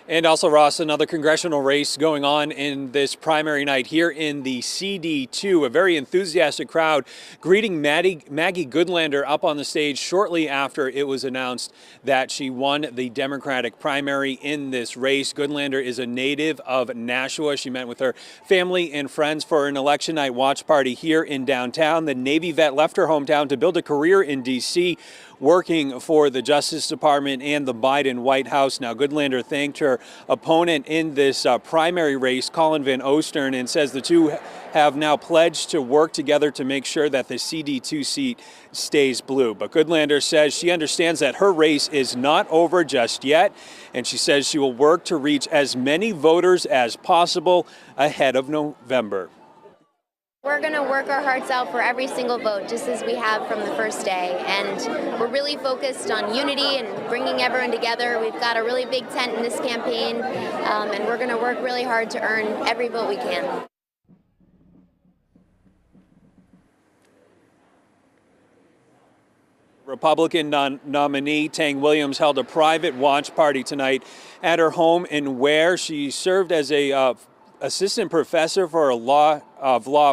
And also, Ross, another congressional race going on in this primary night here in the CD2. A very enthusiastic crowd greeting Maggie Goodlander up on the stage shortly after it was announced that she won the Democratic primary in this race. Goodlander is a native of Nashua. She met with her family and friends for an election night watch party here in downtown. The Navy vet left her hometown to build a career in D.C., working for the Justice Department and the Biden White House. Now, Goodlander thanked her opponent in this primary race, Colin Van Ostern, and says the two have now pledged to work together to make sure that the CD2 seat stays blue. But Goodlander says she understands that her race is not over just yet, and she says she will work to reach as many voters as possible ahead of November. We're going to work our hearts out for every single vote, just as we have from the first day. And we're really focused on unity and bringing everyone together. We've got a really big tent in this campaign, and we're going to work really hard to earn every vote we can. Republican nominee Tang Williams held a private watch party tonight at her home in Ware. She served as a assistant professor for law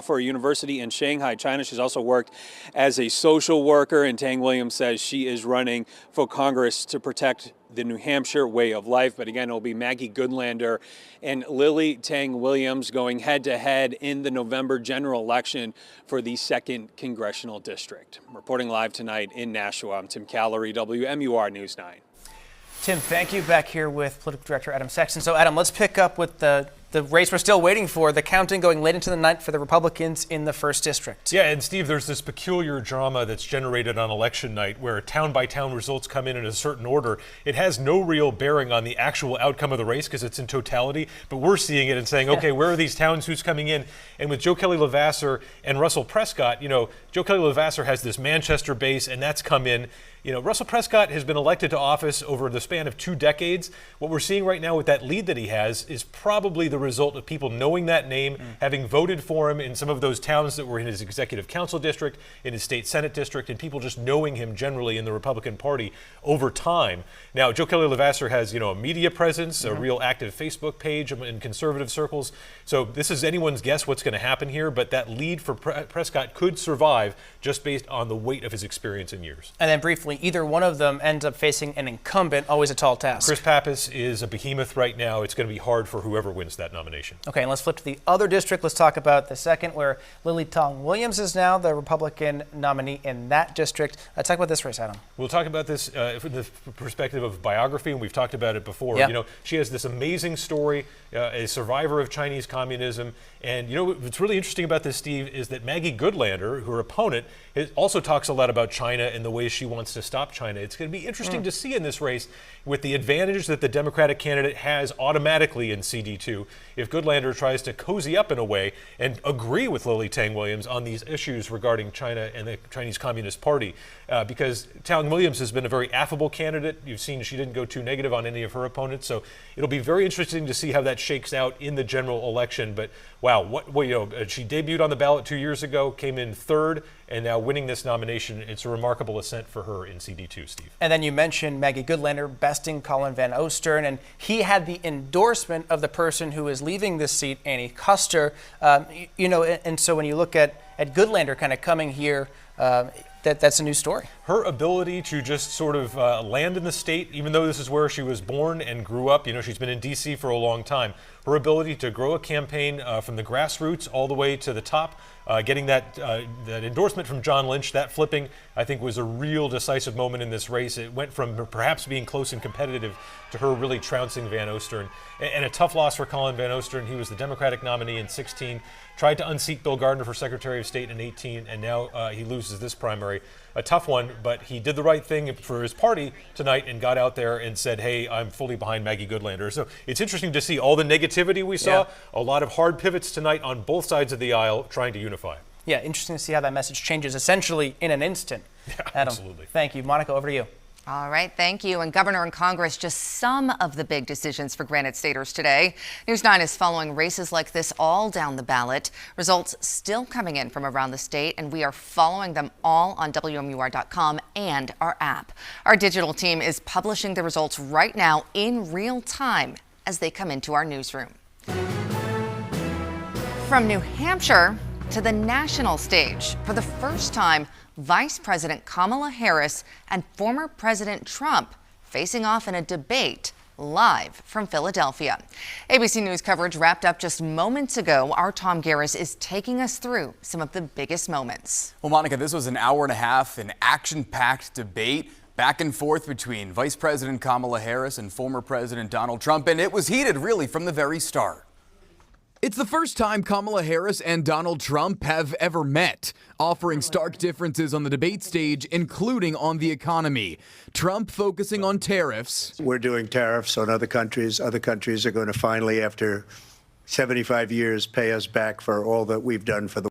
for a university in Shanghai, China. She's also worked as a social worker, and Tang Williams says she is running for Congress to protect the New Hampshire way of life. But again, it'll be Maggie Goodlander and Lily Tang Williams going head to head in the November general election for the 2nd Congressional District. Reporting live tonight in Nashua, I'm Tim Callery, WMUR News 9. Tim, thank you. Back here with Political Director Adam Sexton. So, Adam, let's pick up with the race we're still waiting for, the counting going late into the night for the Republicans in the 1st District. Yeah, and Steve, there's this peculiar drama that's generated on election night where town-by-town results come in a certain order. It has no real bearing on the actual outcome of the race because it's in totality, but we're seeing it and saying, okay, where are these towns, who's coming in? And with Joe Kelly Levasseur and Russell Prescott, Joe Kelly Levasseur has this Manchester base, and that's come in. Russell Prescott has been elected to office over the span of 2 decades. What we're seeing right now with that lead that he has is probably the result of people knowing that name, having voted for him in some of those towns that were in his executive council district, in his state senate district, and people just knowing him generally in the Republican Party over time. Now, Joe Kelly Levasseur has, a media presence, a real active Facebook page in conservative circles. So this is anyone's guess what's going to happen here, but that lead for Prescott could survive just based on the weight of his experience in years. And then briefly, either one of them ends up facing an incumbent, always a tall task. Chris Pappas is a behemoth right now. It's going to be hard for whoever wins that nomination. Okay, and let's flip to the other district. Let's talk about the 2nd, where Lily Tang Williams is now the Republican nominee in that district. Let's talk about this race, Adam. We'll talk about this from the perspective of biography, and we've talked about it before. Yep. She has this amazing story, a survivor of Chinese communism. And what's really interesting about this, Steve, is that Maggie Goodlander, her opponent, also talks a lot about China and the ways she wants to stop China. It's going to be interesting to see in this race with the advantage that the Democratic candidate has automatically in CD2 if Goodlander tries to cozy up in a way and agree with Lily Tang Williams on these issues regarding China and the Chinese Communist Party. Because Tang Williams has been a very affable candidate. You've seen she didn't go too negative on any of her opponents. So it'll be very interesting to see how that shakes out in the general election. But wow, she debuted on the ballot 2 years ago, came in 3rd, and now winning this nomination. It's a remarkable ascent for her in CD2, Steve. And then you mentioned Maggie Goodlander besting Colin Van Ostern, and he had the endorsement of the person who is leaving this seat, Annie Kuster. And so when you look at Goodlander kind of coming here, that's a new story. Her ability to just sort of land in the state, even though this is where she was born and grew up, she's been in D.C. for a long time. Her ability to grow a campaign from the grassroots all the way to the top, getting that endorsement from John Lynch, that flipping, I think was a real decisive moment in this race. It went from perhaps being close and competitive to her really trouncing Van Ostern. And a tough loss for Colin Van Ostern. He was the Democratic nominee in 2016, tried to unseat Bill Gardner for Secretary of State in 2018, and now he loses this primary. A tough one, but he did the right thing for his party tonight and got out there and said, hey, I'm fully behind Maggie Goodlander. So it's interesting to see all the negativity we saw, a lot of hard pivots tonight on both sides of the aisle trying to unify. Yeah, interesting to see how that message changes essentially in an instant. Yeah, Adam, absolutely. Thank you. Monica, over to you. All right, thank you. And Governor and Congress, just some of the big decisions for Granite Staters today. News 9 is following races like this all down the ballot. Results still coming in from around the state, and we are following them all on WMUR.com and our app. Our digital team is publishing the results right now in real time as they come into our newsroom. From New Hampshire to the national stage, for the first time, Vice President Kamala Harris and former President Trump facing off in a debate live from Philadelphia. ABC News coverage wrapped up just moments ago. Our Tom Garris is taking us through some of the biggest moments. Well, Monica, this was an hour and a half, an action-packed debate back and forth between Vice President Kamala Harris and former President Donald Trump, and it was heated really from the very start. It's the first time Kamala Harris and Donald Trump have ever met, offering stark differences on the debate stage, including on the economy. Trump focusing on tariffs. We're doing tariffs on other countries. Other countries are going to finally, after 75 years, pay us back for all that we've done for the